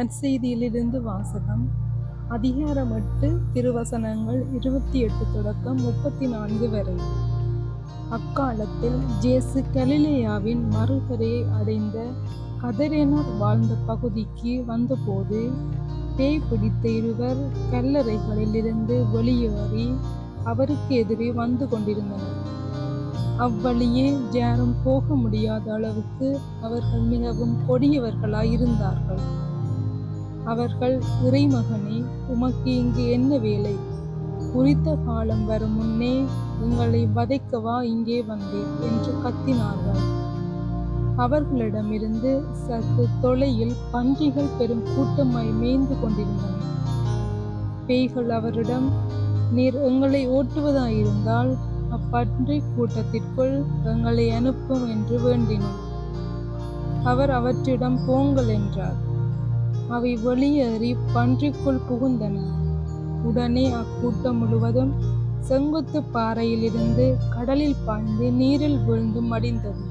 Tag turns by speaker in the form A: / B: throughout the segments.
A: நற்செய்தியிலிருந்து வாசகம். அதிகாரம் 8, திருவசனங்கள் 28 தொடக்கம் 34 வரை. அக்காலத்தில் இயேசு கலிலேயாவின் மறுகரையை அடைந்த கதரேனர் வாழ்ந்த பகுதிக்கு வந்தபோது, பேய் பிடித்த இருவர் கல்லறைகளிலிருந்து வெளியேறி அவருக்கு எதிரே வந்து கொண்டிருந்தனர். அவ்வழியே யாரும் போக முடியாத அளவுக்கு அவர்கள் மிகவும் கொடியவர்களாயிருந்தார்கள். அவர்கள், இறைமகனே, உமக்கு இங்கு என்ன வேலை? குறித்த காலம் வரும் முன்னே எங்களை வதைக்கவா இங்கே வந்தீர் என்று கத்தினார்கள். அவர்களிடமிருந்து சற்று தொலையில் பன்றிகள் பெரும் கூட்டமாய் மேய்ந்து கொண்டிருந்தன. பேய்கள் அவரிடம், நீர் எங்களை ஓட்டுவதாயிருந்தால் அப்பன்றி கூட்டத்திற்குள் எங்களை அனுப்பும் என்று வேண்டினோம். அவர் அவற்றிடம் போங்கள் என்றார். அவை வெளியேறி பன்றிக்குள் புகுந்தன. உடனே அக்கூட்டம் முழுவதும் செங்குத்து பாறையிலிருந்து கடலில் பாய்ந்து நீரில் வீழ்ந்து மடிந்தது.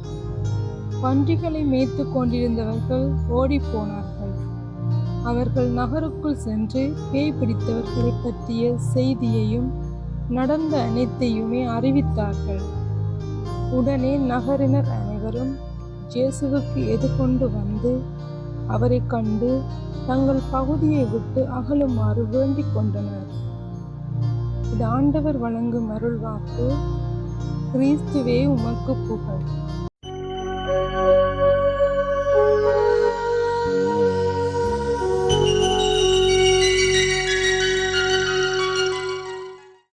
A: பன்றிகளை மேய்த்து கொண்டிருந்தவர்கள் ஓடிப்போனார்கள். அவர்கள் நகருக்குள் சென்று பேய் பிடித்தவர்களை பற்றிய செய்தியையும் நடந்த அனைத்தையுமே அறிவித்தார்கள். உடனே நகரினர் அனைவரும் இயேசுவுக்கு எதிர்கொண்டு வந்து அவரை கண்டு தங்கள் பகுதியை விட்டு அகலுமாறு வேண்டிக் கொண்டனர். இது ஆண்டவர் வழங்கும் அருள்வாக்கு. கிறிஸ்துவே உமக்கு புகழ்.